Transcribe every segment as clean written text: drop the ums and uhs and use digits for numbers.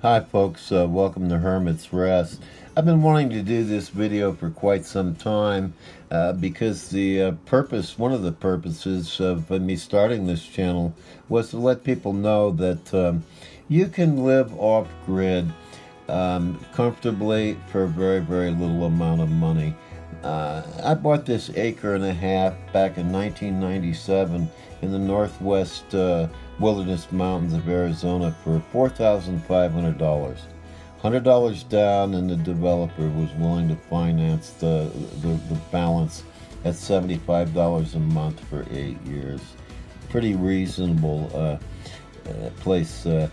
Hi folks, welcome to Hermit's Rest. I've been wanting to do this video for quite some time because the one of the purposes of me starting this channel was to let people know that you can live off-grid comfortably for a very, very little amount of money. I bought this acre and a half back in 1997 in the northwest wilderness mountains of Arizona for $4,500. $100 down, and the developer was willing to finance the balance at $75 a month for 8 years. Pretty reasonable place to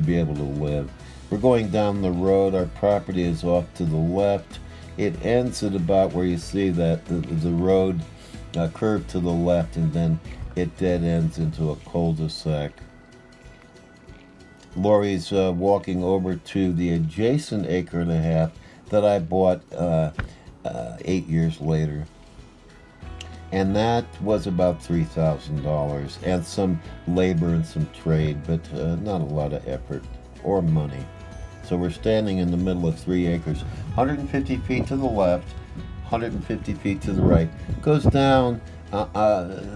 be able to live. We're going down the road. Our property is off to the left. It ends at about where you see that the road curve to the left, and then it dead ends into a cul-de-sac. Lori's walking over to the adjacent acre and a half that I bought 8 years later. And that was about $3,000 and some labor and some trade, but not a lot of effort or money. So we're standing in the middle of 3 acres, 150 feet to the left, 150 feet to the right. Goes down,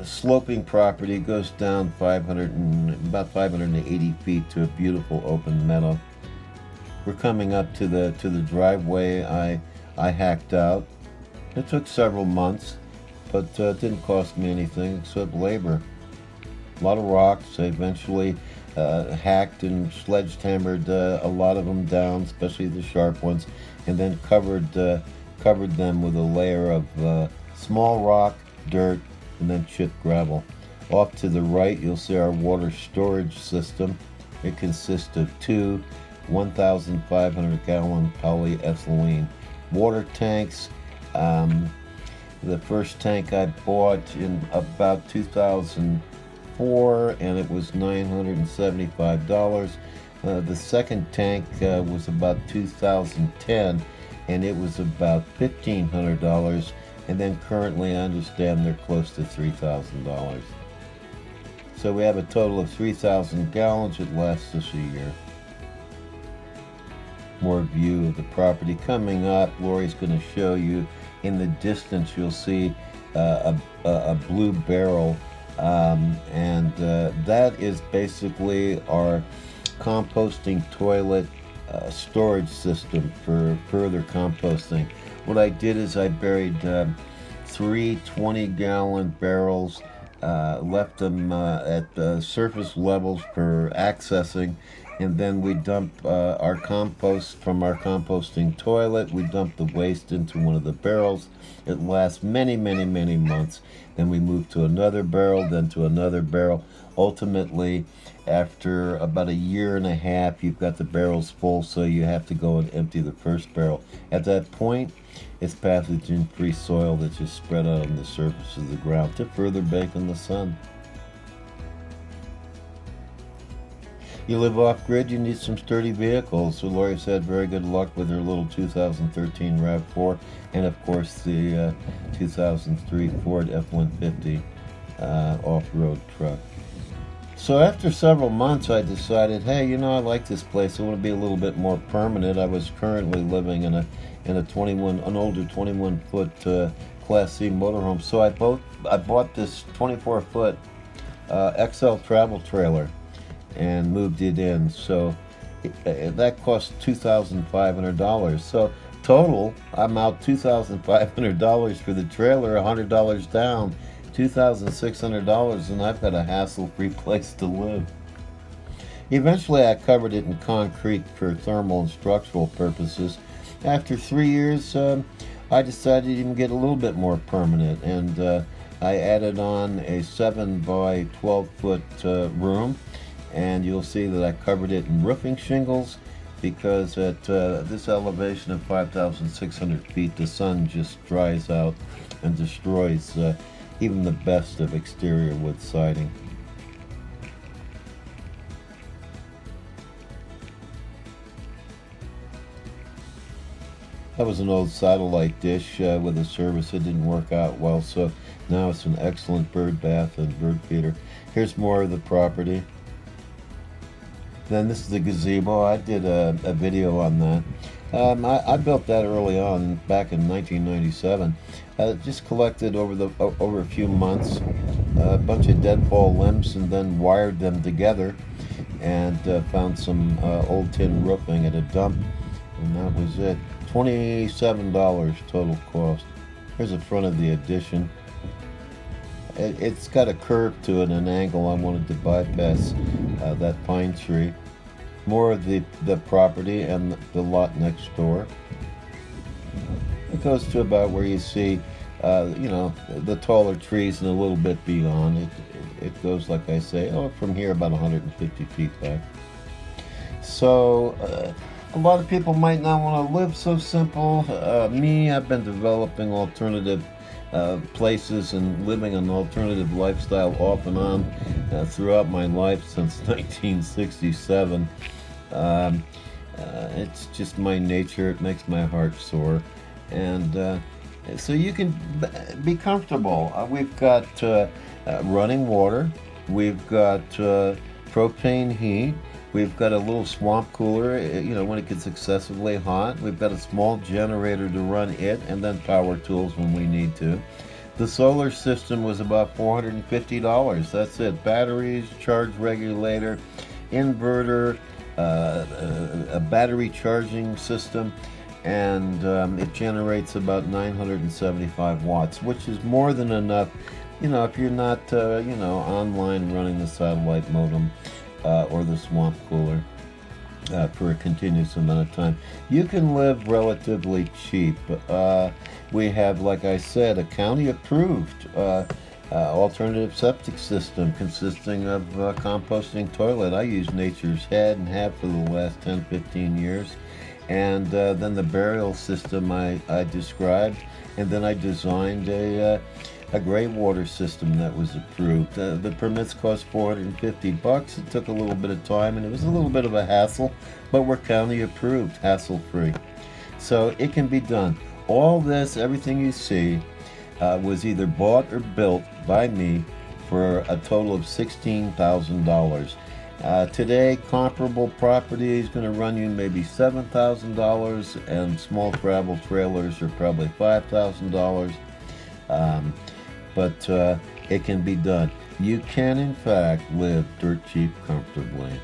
sloping property, goes down about 580 feet to a beautiful open meadow. We're coming up to the driveway I hacked out. It took several months, but didn't cost me anything except labor. A lot of rocks. I eventually hacked and sledgehammered a lot of them down, especially the sharp ones, and then covered them with a layer of small rock, dirt, and then chipped gravel. Off to the right, you'll see our water storage system. It consists of two 1,500-gallon polyethylene water tanks. The first tank I bought in about 2004, and it was $975. The second tank was about 2010, and it was about $1,500. And then currently, I understand they're close to $3,000. So we have a total of 3,000 gallons. It lasts us a year. More view of the property coming up. Lori's going to show you. In the distance, you'll see a blue barrel, and that is basically our composting toilet storage system for further composting. What I did is I buried 3 20-gallon barrels, left them at surface levels for accessing, and then we dump our compost from our composting toilet. We dump the waste into one of the barrels. It lasts many, many, many months. Then we move to another barrel, then to another barrel. Ultimately, after about a year and a half, you've got the barrels full, so you have to go and empty the first barrel. At that point, it's pathogen-free soil that's just spread out on the surface of the ground to further bake in the sun. You live off-grid, you need some sturdy vehicles. So Lori's had very good luck with her little 2013 RAV4, and of course the 2003 Ford F-150 off-road truck. So after several months, I decided, hey, I like this place. I want to be a little bit more permanent. I was currently living in an older 21-foot Class C motorhome. So I bought this 24-foot XL travel trailer and moved it in. So that cost $2,500. So total, I'm out $2,500 for the trailer, $100 down, $2,600, and I've got a hassle-free place to live. Eventually, I covered it in concrete for thermal and structural purposes. After 3 years, I decided to even get a little bit more permanent, and I added on a 7 by 12-foot room. And you'll see that I covered it in roofing shingles because at this elevation of 5,600 feet, the sun just dries out and destroys even the best of exterior wood siding. That was an old satellite dish with a service that didn't work out well, so now it's an excellent bird bath and bird feeder. Here's more of the property. Then this is the gazebo. I did a video on that. I built that early on, back in 1997. Just collected over a few months a bunch of deadfall limbs and then wired them together, and found some old tin roofing at a dump, and that was it. $27 total cost. Here's the front of the addition. It's got a curve to it, an angle. I wanted to bypass that pine tree. More of the property and the lot next door. It goes to about where you see, the taller trees and a little bit beyond. It goes, like I say, from here about 150 feet back. So a lot of people might not want to live so simple. Me, I've been developing alternative places and living an alternative lifestyle off and on throughout my life since 1967. It's just my nature. It makes my heart soar. And so you can be comfortable. We've got running water. We've got propane heat. We've got a little swamp cooler, when it gets excessively hot. We've got a small generator to run it, and then power tools when we need to. The solar system was about $450. That's it. Batteries, charge regulator, inverter, a battery charging system, and it generates about 975 watts, which is more than enough, if you're not, online running the satellite modem or the swamp cooler for a continuous amount of time. You can live relatively cheap. We have, like I said, a county-approved alternative septic system consisting of composting toilet. I use Nature's Head and have for the last 10-15 years. And then the burial system I described, and then I designed a gray water system that was approved. The permits cost $450. It took a little bit of time, and it was a little bit of a hassle, but we're county approved, hassle-free. So it can be done. All this, everything you see, was either bought or built by me for a total of $16,000. Today, comparable property is going to run you maybe $7,000, and small travel trailers are probably $5,000. But it can be done. You can, in fact, live dirt cheap comfortably.